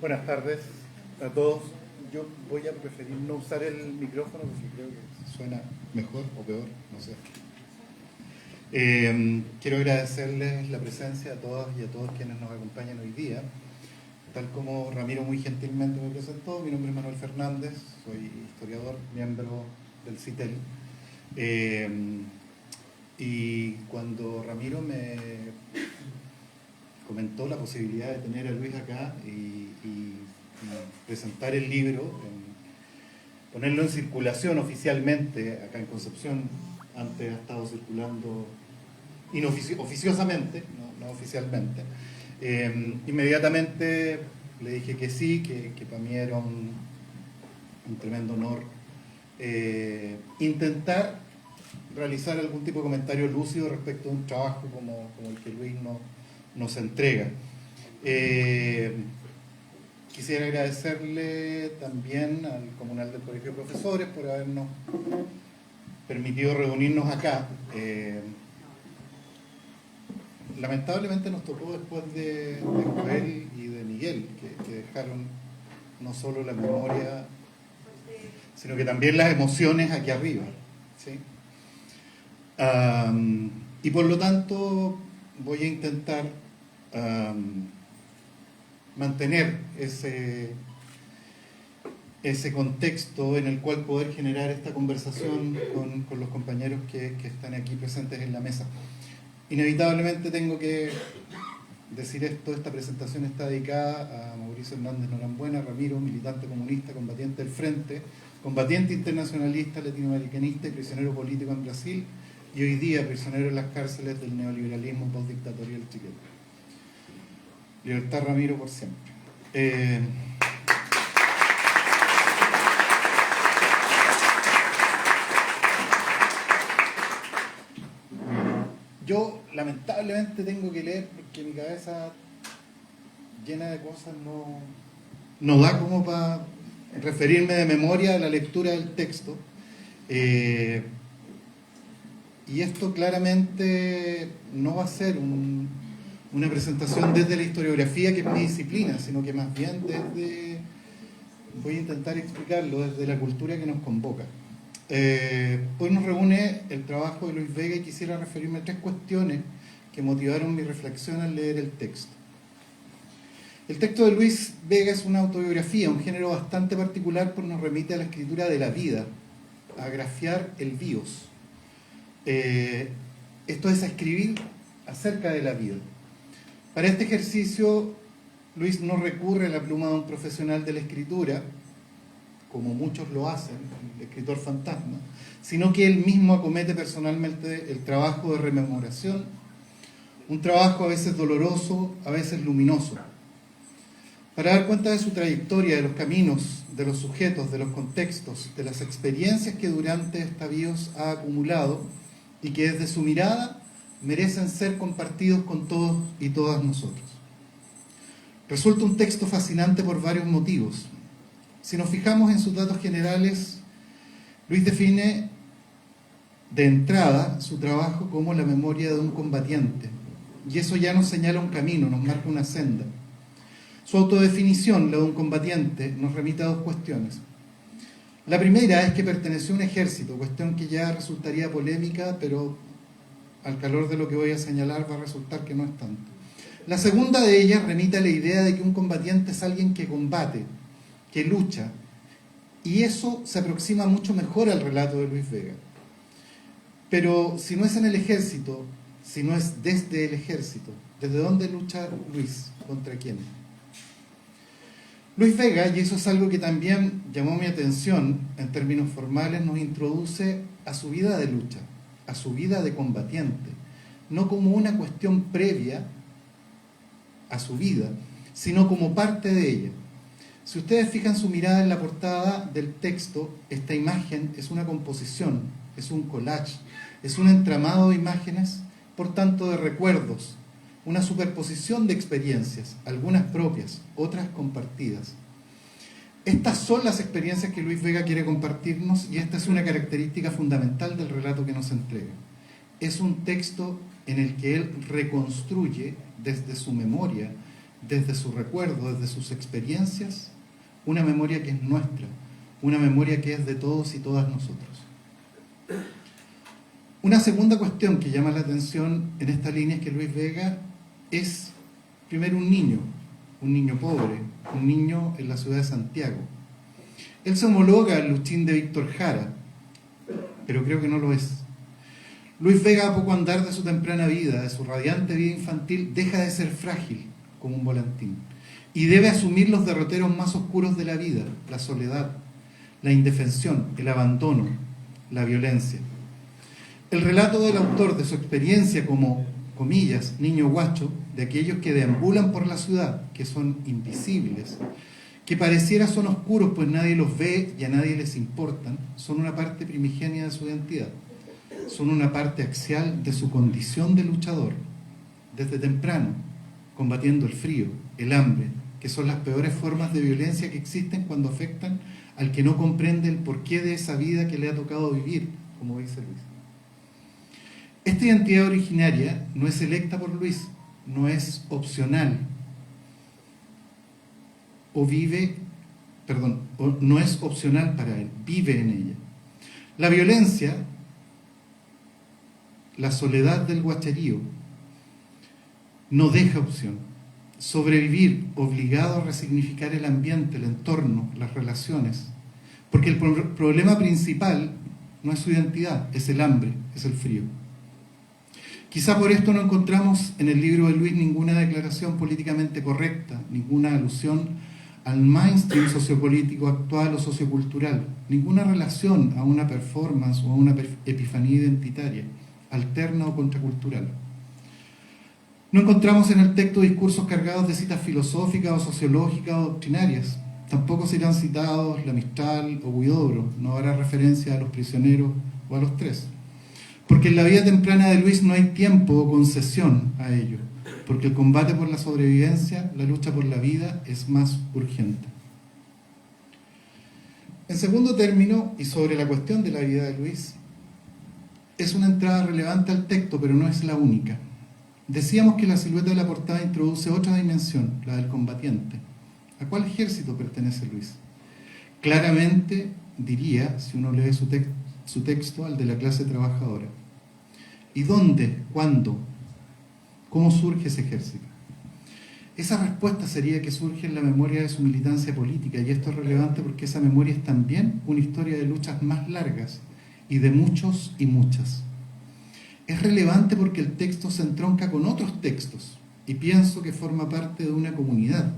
Buenas tardes a todos. Yo voy a preferir no usar el micrófono porque creo que suena mejor o peor, no sé. Quiero agradecerles la presencia a todas y a todos quienes nos acompañan hoy día. Tal como Ramiro muy gentilmente me presentó, mi nombre es Manuel Fernández, soy historiador, miembro del CITEL. Y cuando Ramiro me comentó la posibilidad de tener a Luis acá y presentar el libro, ponerlo en circulación oficialmente acá en Concepción. Antes ha estado circulando oficiosamente, no oficialmente. Inmediatamente le dije que sí, que para mí era un tremendo honor intentar realizar algún tipo de comentario lúcido respecto a un trabajo como el que Luis nos entrega. Quisiera agradecerle también al Comunal del Colegio de Profesores por habernos permitido reunirnos acá. Lamentablemente nos tocó después de Joel y de Miguel, que dejaron no solo la memoria, sino que también las emociones aquí arriba, ¿sí? Y por lo tanto voy a intentar mantener ese contexto en el cual poder generar esta conversación con los compañeros que están aquí presentes en la mesa. Inevitablemente tengo que decir esto: esta presentación está dedicada a Mauricio Hernández Norambuena Ramiro, militante comunista, combatiente del Frente, combatiente internacionalista, latinoamericanista y prisionero político en Brasil, y hoy día prisionero en las cárceles del neoliberalismo postdictatorial chileno. Libertad, Ramiro, por siempre. Yo lamentablemente tengo que leer porque mi cabeza llena de cosas no da como para referirme de memoria a la lectura del texto. Y esto claramente no va a ser una presentación desde la historiografía, que es mi disciplina, sino que más bien voy a intentar explicarlo desde la cultura que nos convoca. Hoy nos reúne el trabajo de Luis Vega y quisiera referirme a tres cuestiones que motivaron mi reflexión al leer el texto. El texto de Luis Vega es una autobiografía, un género bastante particular, porque nos remite a la escritura de la vida, a grafiar el bios. Esto es, a escribir acerca de la vida. Para este ejercicio, Luis no recurre a la pluma de un profesional de la escritura, como muchos lo hacen, el escritor fantasma, sino que él mismo acomete personalmente el trabajo de rememoración, un trabajo a veces doloroso, a veces luminoso, para dar cuenta de su trayectoria, de los caminos, de los sujetos, de los contextos, de las experiencias que durante esta bios ha acumulado y que desde su mirada merecen ser compartidos con todos y todas nosotros. Resulta un texto fascinante por varios motivos. Si nos fijamos en sus datos generales, Luis define de entrada su trabajo como la memoria de un combatiente, y eso ya nos señala un camino, nos marca una senda. Su autodefinición, la de un combatiente, nos remite a dos cuestiones. La primera es que perteneció a un ejército, cuestión que ya resultaría polémica, pero al calor de lo que voy a señalar va a resultar que no es tanto. La segunda de ellas remite a la idea de que un combatiente es alguien que combate, que lucha, y eso se aproxima mucho mejor al relato de Luis Vega. Pero si no es en el ejército, si no es desde el ejército, ¿desde dónde lucha Luis? ¿Contra quién? Luis Vega, y eso es algo que también llamó mi atención en términos formales, nos introduce a su vida de lucha, a su vida de combatiente, no como una cuestión previa a su vida, sino como parte de ella. Si ustedes fijan su mirada en la portada del texto, esta imagen es una composición, es un collage, es un entramado de imágenes, por tanto de recuerdos, una superposición de experiencias, algunas propias, otras compartidas. Estas son las experiencias que Luis Vega quiere compartirnos, y esta es una característica fundamental del relato que nos entrega. Es un texto en el que él reconstruye desde su memoria desde su recuerdo, desde sus experiencias, una memoria que es nuestra, una memoria que es de todos y todas nosotros. Una segunda cuestión que llama la atención en esta línea es que Luis Vega es, primero, un niño pobre, un niño en la ciudad de Santiago. Él se homologa al Luchín de Víctor Jara, pero creo que no lo es. Luis Vega, a poco andar de su temprana vida, de su radiante vida infantil, deja de ser frágil como un volantín y debe asumir los derroteros más oscuros de la vida: la soledad, la indefensión, el abandono, la violencia. El relato del autor de su experiencia como, comillas, niño guacho, de aquellos que deambulan por la ciudad, que son invisibles, que pareciera son oscuros pues nadie los ve y a nadie les importan, son una parte primigenia de su identidad, son una parte axial de su condición de luchador, desde temprano, combatiendo el frío, el hambre, que son las peores formas de violencia que existen cuando afectan al que no comprende el porqué de esa vida que le ha tocado vivir, como dice Luis. Esta identidad originaria no es electa por Luis, no es opcional, no es opcional para él, vive en ella. La violencia, la soledad del guacherío, no deja opción. Sobrevivir obligado a resignificar el ambiente, el entorno, las relaciones, porque el problema principal no es su identidad, es el hambre, es el frío. Quizá por esto no encontramos en el libro de Luis ninguna declaración políticamente correcta, ninguna alusión al mainstream sociopolítico actual o sociocultural, ninguna relación a una performance o a una epifanía identitaria, alterna o contracultural. No encontramos en el texto discursos cargados de citas filosóficas o sociológicas o doctrinarias. Tampoco serán citados la Mistral o Huidobro, no habrá referencia a los prisioneros o a los tres. Porque en la vida temprana de Luis no hay tiempo o concesión a ello, porque el combate por la sobrevivencia, la lucha por la vida, es más urgente. En segundo término, y sobre la cuestión de la vida de Luis, es una entrada relevante al texto, pero no es la única. Decíamos que la silueta de la portada introduce otra dimensión, la del combatiente. ¿A cuál ejército pertenece Luis? Claramente diría, si uno lee su texto, al de la clase trabajadora. ¿Y dónde? ¿Cuándo? ¿Cómo surge ese ejército? Esa respuesta sería que surge en la memoria de su militancia política, y esto es relevante porque esa memoria es también una historia de luchas más largas y de muchos y muchas. Es relevante porque el texto se entronca con otros textos y pienso que forma parte de una comunidad,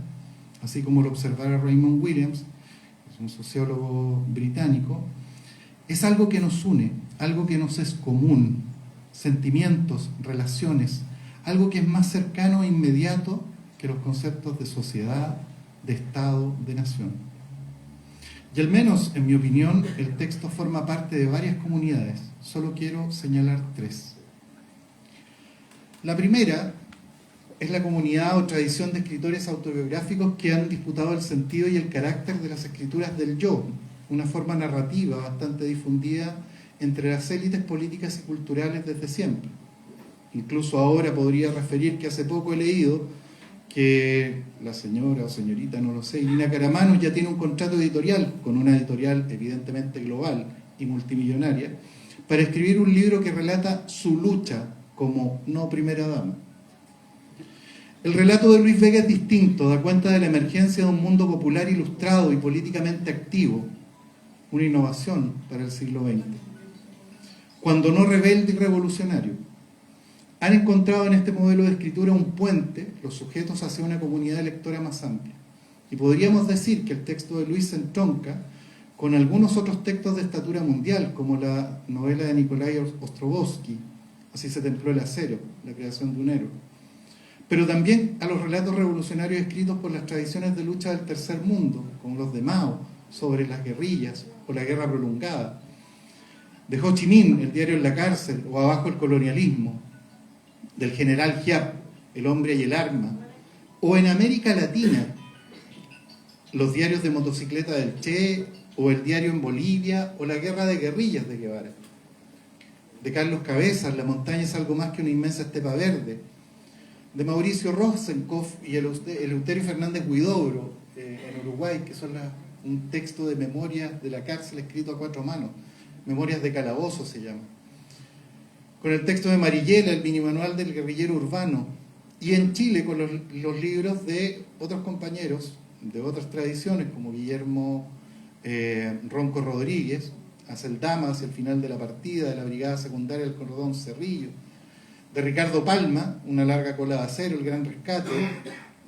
así como lo observara Raymond Williams, que es un sociólogo británico. Es algo que nos une, algo que nos es común, sentimientos, relaciones, algo que es más cercano e inmediato que los conceptos de sociedad, de Estado, de nación. Y al menos, en mi opinión, el texto forma parte de varias comunidades. Solo quiero señalar tres. La primera es la comunidad o tradición de escritores autobiográficos que han disputado el sentido y el carácter de las escrituras del yo, una forma narrativa bastante difundida entre las élites políticas y culturales desde siempre. Incluso ahora podría referir que hace poco he leído que la señora o señorita, no lo sé, Irina Caramanos ya tiene un contrato editorial con una editorial evidentemente global y multimillonaria para escribir un libro que relata su lucha como no primera dama. El relato de Luis Vega es distinto, da cuenta de la emergencia de un mundo popular ilustrado y políticamente activo, una innovación para el siglo XX. Cuando no rebelde y revolucionario, han encontrado en este modelo de escritura un puente, los sujetos, hacia una comunidad lectora más amplia. Y podríamos decir que el texto de Luis se entronca con algunos otros textos de estatura mundial, como la novela de Nikolai Ostrovsky, Así se templó el acero, la creación de un héroe. Pero también a los relatos revolucionarios escritos por las tradiciones de lucha del tercer mundo, como los de Mao, sobre las guerrillas o la guerra prolongada, de Ho Chi Minh, El diario en la cárcel, o Abajo el colonialismo, del general Giap, El hombre y el arma, o en América Latina, los diarios de motocicleta del Che, o el diario en Bolivia, o la guerra de guerrillas de Guevara. De Carlos Cabezas, La montaña es algo más que una inmensa estepa verde, de Mauricio Rosenkopf y Eleuterio Fernández Huidobro en Uruguay, que son un texto de memorias de la cárcel escrito a 4 manos, Memorias de Calabozo se llama, con el texto de Marighella, el mini manual del guerrillero urbano, y en Chile con los libros de otros compañeros de otras tradiciones, como Guillermo Ronco Rodríguez, Hacia el Dama, hacia el final de la partida, de la Brigada Secundaria del Cordón Cerrillo, de Ricardo Palma, Una larga cola de acero, El gran rescate,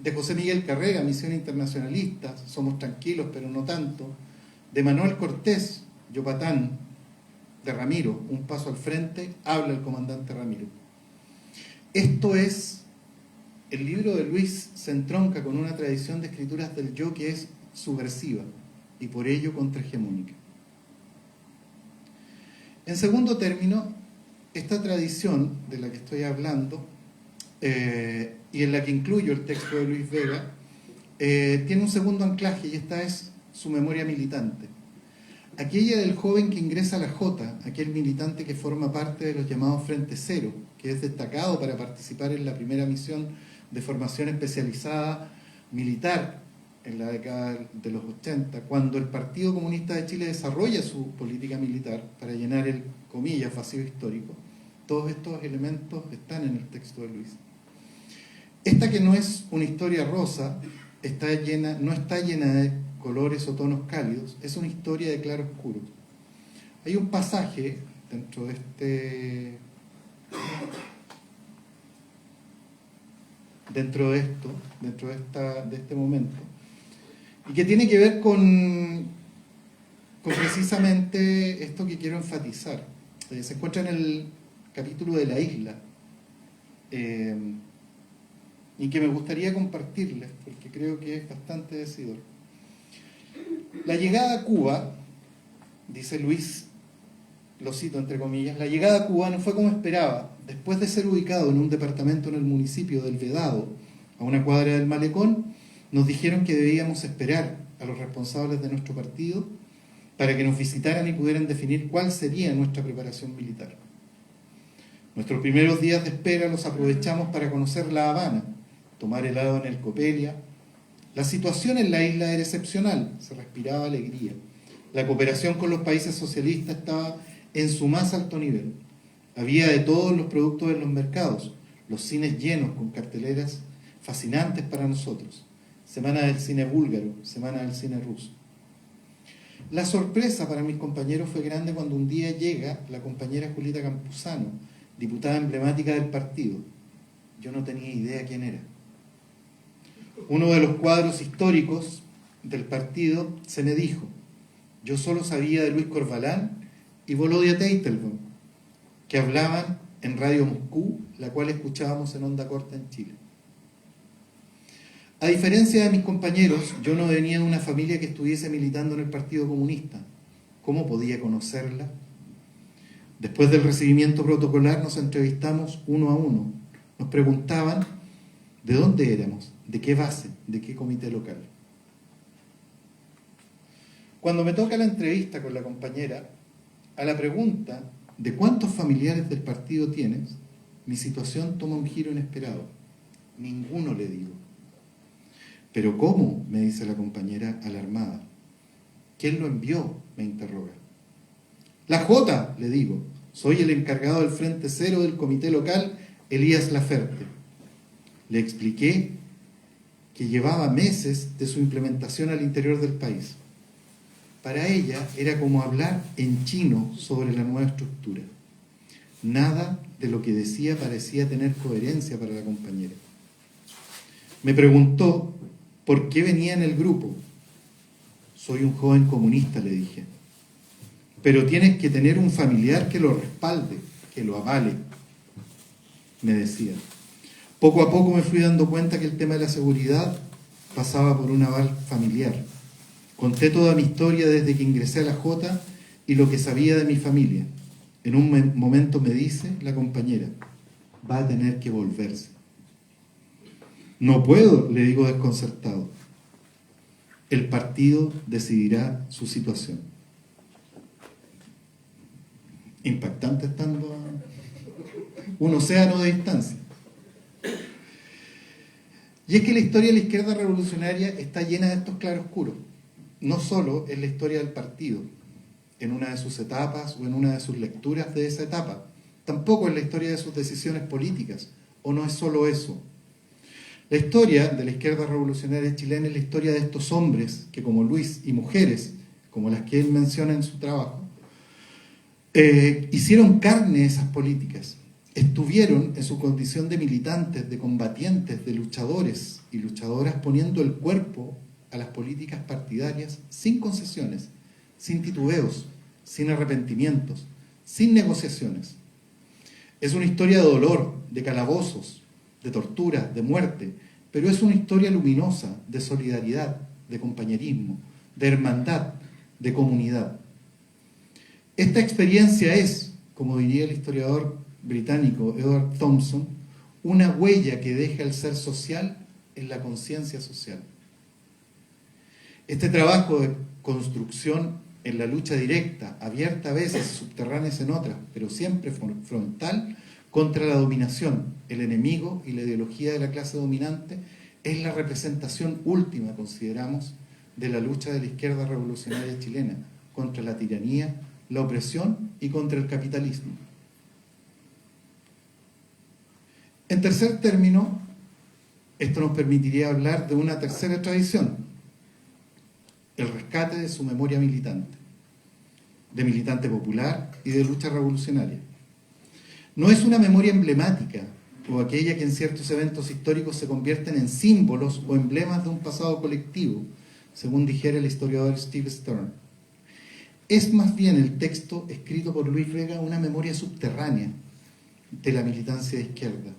de José Miguel Carrera, Misión Internacionalista, Somos tranquilos pero no tanto, de Manuel Cortés, Yopatán, de Ramiro, Un paso al frente, Habla el comandante Ramiro. Esto es, el libro de Luis se entronca con una tradición de escrituras del yo que es subversiva y por ello contrahegemónica. En segundo término, esta tradición de la que estoy hablando y en la que incluyo el texto de Luis Vega, tiene un segundo anclaje y esta es su memoria militante. Aquella del joven que ingresa a la Jota, aquel militante que forma parte de los llamados Frente Cero, que es destacado para participar en la primera misión de formación especializada militar en la década de los 80, cuando el Partido Comunista de Chile desarrolla su política militar para llenar el, comillas, vacío histórico. Todos estos elementos están en el texto de Luis. Esta que no es una historia rosa, no está llena de colores o tonos cálidos, es una historia de claro oscuro. Hay un pasaje dentro de este momento, y que tiene que ver con precisamente esto que quiero enfatizar. Se encuentra en el capítulo de la isla, y que me gustaría compartirles, porque creo que es bastante decidor. La llegada a Cuba, dice Luis, lo cito entre comillas, la llegada a Cuba no fue como esperaba. Después de ser ubicado en un departamento en el municipio del Vedado, a una cuadra del Malecón, nos dijeron que debíamos esperar a los responsables de nuestro partido para que nos visitaran y pudieran definir cuál sería nuestra preparación militar. Nuestros primeros días de espera los aprovechamos para conocer La Habana, tomar helado en el Copelia. La situación en la isla era excepcional, se respiraba alegría. La cooperación con los países socialistas estaba en su más alto nivel. Había de todos los productos en los mercados, los cines llenos con carteleras fascinantes para nosotros. Semana del cine búlgaro, semana del cine ruso. La sorpresa para mis compañeros fue grande cuando un día llega la compañera Julieta Campuzano, diputada emblemática del partido. Yo no tenía idea quién era. Uno de los cuadros históricos del partido se me dijo. Yo solo sabía de Luis Corvalán y Volodya Teitelbaum, que hablaban en Radio Moscú, la cual escuchábamos en onda corta en Chile. A diferencia de mis compañeros, yo no venía de una familia que estuviese militando en el Partido Comunista. ¿Cómo podía conocerla? Después del recibimiento protocolar nos entrevistamos uno a uno. Nos preguntaban de dónde éramos, de qué base, de qué comité local. Cuando me toca la entrevista con la compañera, a la pregunta de cuántos familiares del partido tienes, mi situación toma un giro inesperado. Ninguno, le digo. ¿Pero cómo?, me dice la compañera alarmada. ¿Quién lo envió?, me interroga. La Jota, le digo. Soy el encargado del Frente Cero del comité local, Elías Laferte. Le expliqué que llevaba meses de su implementación al interior del país. Para ella era como hablar en chino sobre la nueva estructura. Nada de lo que decía parecía tener coherencia para la compañera. Me preguntó por qué venía en el grupo. Soy un joven comunista, le dije. Pero tienes que tener un familiar que lo respalde, que lo avale, me decía. Poco a poco me fui dando cuenta que el tema de la seguridad pasaba por un aval familiar. Conté toda mi historia desde que ingresé a la Jota y lo que sabía de mi familia. En un momento me dice la compañera, va a tener que volverse. No puedo, le digo desconcertado. El partido decidirá su situación. Impactante estando a un océano de distancia. Y es que la historia de la izquierda revolucionaria está llena de estos claroscuros. No solo en la historia del partido, en una de sus etapas o en una de sus lecturas de esa etapa. Tampoco en la historia de sus decisiones políticas. ¿O no es solo eso? La historia de la izquierda revolucionaria chilena es la historia de estos hombres que, como Luis, y mujeres, como las que él menciona en su trabajo, hicieron carne esas políticas. Estuvieron en su condición de militantes, de combatientes, de luchadores y luchadoras, poniendo el cuerpo a las políticas partidarias sin concesiones, sin titubeos, sin arrepentimientos, sin negociaciones. Es una historia de dolor, de calabozos, de tortura, de muerte, pero es una historia luminosa de solidaridad, de compañerismo, de hermandad, de comunidad. Esta experiencia es, como diría el historiador británico Edward Thompson, una huella que deja el ser social en la conciencia social. Este trabajo de construcción en la lucha directa, abierta a veces, subterráneas en otras, pero siempre frontal, contra la dominación, el enemigo y la ideología de la clase dominante, es la representación última, consideramos, de la lucha de la izquierda revolucionaria chilena contra la tiranía, la opresión y contra el capitalismo. En tercer término, esto nos permitiría hablar de una tercera tradición, el rescate de su memoria militante, de militante popular y de lucha revolucionaria. No es una memoria emblemática o aquella que en ciertos eventos históricos se convierten en símbolos o emblemas de un pasado colectivo, según dijera el historiador Steve Stern. Es más bien el texto escrito por Luis Vega una memoria subterránea de la militancia de izquierda.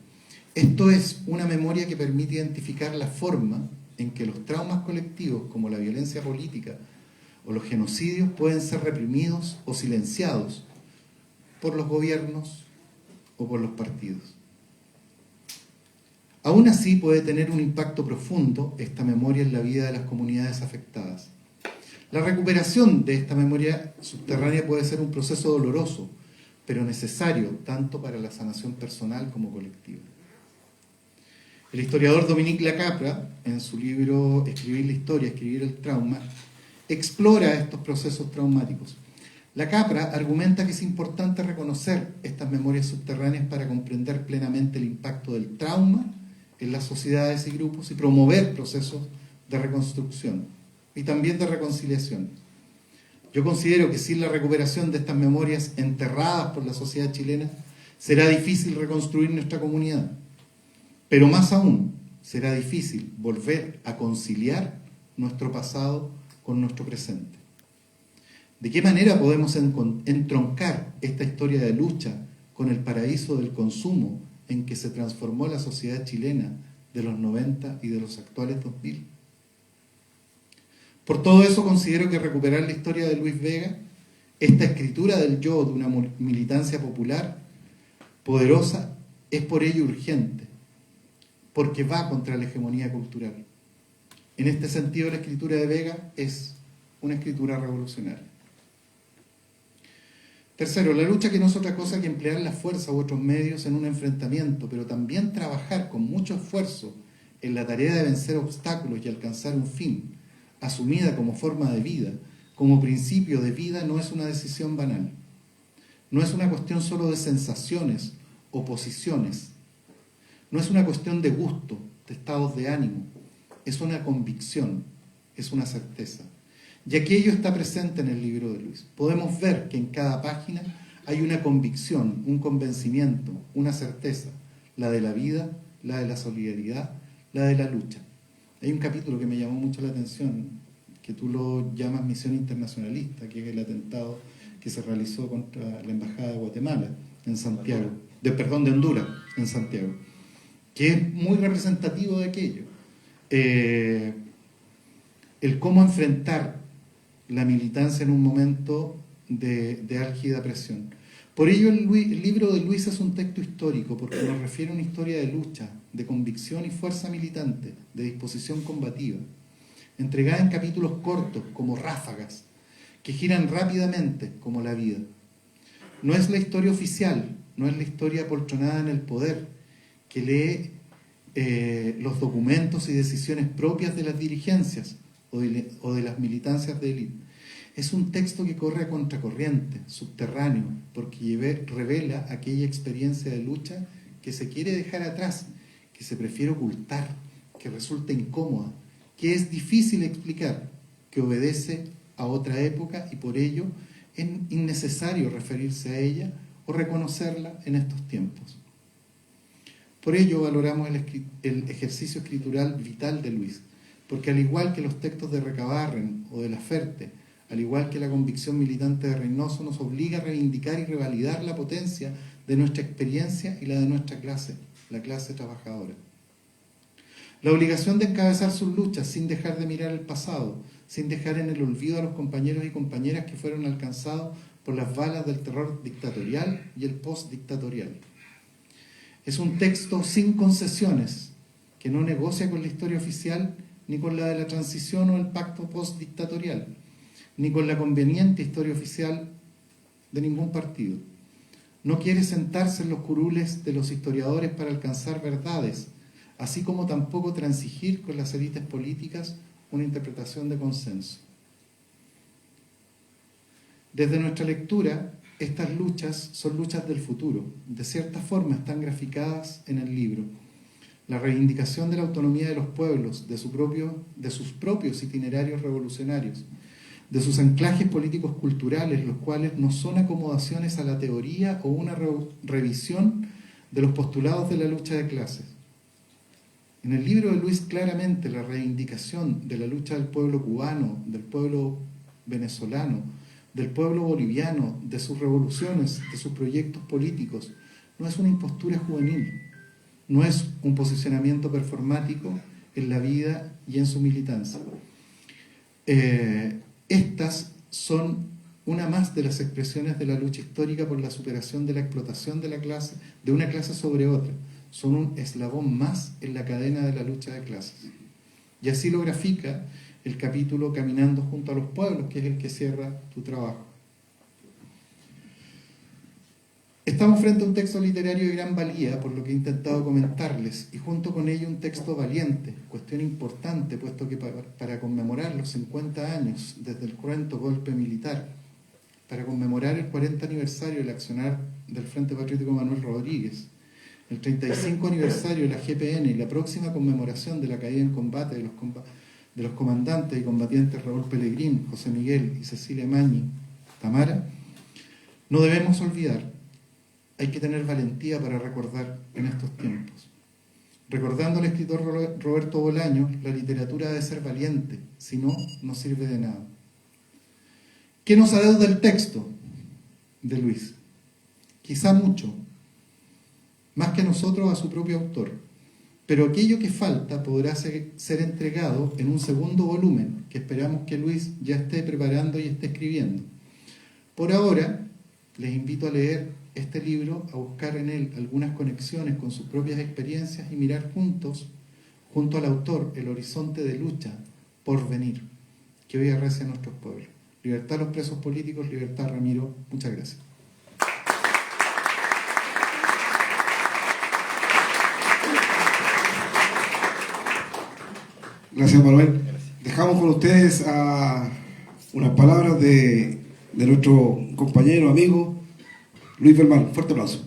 Esto es una memoria que permite identificar la forma en que los traumas colectivos, como la violencia política o los genocidios, pueden ser reprimidos o silenciados por los gobiernos o por los partidos. Aún así puede tener un impacto profundo esta memoria en la vida de las comunidades afectadas. La recuperación de esta memoria subterránea puede ser un proceso doloroso, pero necesario tanto para la sanación personal como colectiva. El historiador Dominique Lacapra, en su libro Escribir la historia, escribir el trauma, explora estos procesos traumáticos. Lacapra argumenta que es importante reconocer estas memorias subterráneas para comprender plenamente el impacto del trauma en las sociedades y grupos y promover procesos de reconstrucción y también de reconciliación. Yo considero que sin la recuperación de estas memorias enterradas por la sociedad chilena, será difícil reconstruir nuestra comunidad. Pero más aún, será difícil volver a conciliar nuestro pasado con nuestro presente. ¿De qué manera podemos entroncar esta historia de lucha con el paraíso del consumo en que se transformó la sociedad chilena de los 90 y de los actuales 2000? Por todo eso considero que recuperar la historia de Luis Vega, esta escritura del yo de una militancia popular poderosa, es por ello urgente, porque va contra la hegemonía cultural. En este sentido, la escritura de Vega es una escritura revolucionaria. Tercero, la lucha que no es otra cosa que emplear la fuerza u otros medios en un enfrentamiento, pero también trabajar con mucho esfuerzo en la tarea de vencer obstáculos y alcanzar un fin, asumida como forma de vida, como principio de vida, no es una decisión banal. No es una cuestión solo de sensaciones o posiciones. No es una cuestión de gusto, de estados de ánimo. Es una convicción, es una certeza. Y aquello está presente en el libro de Luis. Podemos ver que en cada página hay una convicción, un convencimiento, una certeza. La de la vida, la de la solidaridad, la de la lucha. Hay un capítulo que me llamó mucho la atención, que tú lo llamas Misión Internacionalista, que es el atentado que se realizó contra la Embajada de Guatemala en Santiago, de Honduras, en Santiago, que es muy representativo de aquello. El cómo enfrentar la militancia en un momento de álgida presión. Por ello el libro de Luis es un texto histórico, porque nos refiere a una historia de lucha, de convicción y fuerza militante, de disposición combativa, entregada en capítulos cortos, como ráfagas, que giran rápidamente, como la vida. No es la historia oficial, no es la historia apoltronada en el poder, que lee los documentos y decisiones propias de las dirigencias o de las militancias de élite. Es un texto que corre a contracorriente, subterráneo, porque revela aquella experiencia de lucha que se quiere dejar atrás, que se prefiere ocultar, que resulta incómoda, que es difícil explicar, que obedece a otra época y por ello es innecesario referirse a ella o reconocerla en estos tiempos. Por ello valoramos el ejercicio escritural vital de Luis, porque al igual que los textos de Recabarren o de Laferte, al igual que la convicción militante de Reynoso, nos obliga a reivindicar y revalidar la potencia de nuestra experiencia y la de nuestra clase, la clase trabajadora. La obligación de encabezar sus luchas sin dejar de mirar el pasado, sin dejar en el olvido a los compañeros y compañeras que fueron alcanzados por las balas del terror dictatorial y el postdictatorial. Es un texto sin concesiones, que no negocia con la historia oficial, ni con la de la transición o el pacto postdictatorial, ni con la conveniente historia oficial de ningún partido. No quiere sentarse en los curules de los historiadores para alcanzar verdades, así como tampoco transigir con las élites políticas una interpretación de consenso. Desde nuestra lectura, estas luchas son luchas del futuro. De cierta forma están graficadas en el libro. La reivindicación de la autonomía de los pueblos, de sus propios itinerarios revolucionarios, de sus anclajes políticos culturales, los cuales no son acomodaciones a la teoría o una revisión de los postulados de la lucha de clases. En el libro de Luis, claramente la reivindicación de la lucha del pueblo cubano, del pueblo venezolano, del pueblo boliviano, de sus revoluciones, de sus proyectos políticos, no es una impostura juvenil, no es un posicionamiento performático en la vida y en su militancia. Estas son una más de las expresiones de la lucha histórica por la superación de la explotación de la clase, de una clase sobre otra. Son un eslabón más en la cadena de la lucha de clases. Y así lo grafica el capítulo Caminando junto a los pueblos, que es el que cierra tu trabajo. Estamos frente a un texto literario de gran valía, por lo que he intentado comentarles, y junto con ello un texto valiente, cuestión importante, puesto que para conmemorar los 50 años desde el cruento golpe militar, para conmemorar el 40 aniversario del accionar del Frente Patriótico Manuel Rodríguez, el 35 aniversario de la GPN y la próxima conmemoración de la caída en combate de los comandantes y combatientes Raúl Pellegrín, José Miguel y Cecilia Mañi Tamara, no debemos olvidar. Hay que tener valentía para recordar en estos tiempos. Recordando al escritor Roberto Bolaño, la literatura debe ser valiente, si no, no sirve de nada. ¿Qué nos adeuda el texto de Luis? Quizá mucho, más que nosotros a su propio autor, pero aquello que falta podrá ser entregado en un segundo volumen, que esperamos que Luis ya esté preparando y esté escribiendo. Por ahora, les invito a leer este libro, a buscar en él algunas conexiones con sus propias experiencias y mirar juntos, junto al autor, el horizonte de lucha por venir, que hoy arrecia a nuestros pueblos. Libertad a los presos políticos, libertad Ramiro. Muchas gracias. Gracias, Manuel. Dejamos con ustedes unas palabras de nuestro compañero, amigo, Luis Belmar. Fuerte aplauso.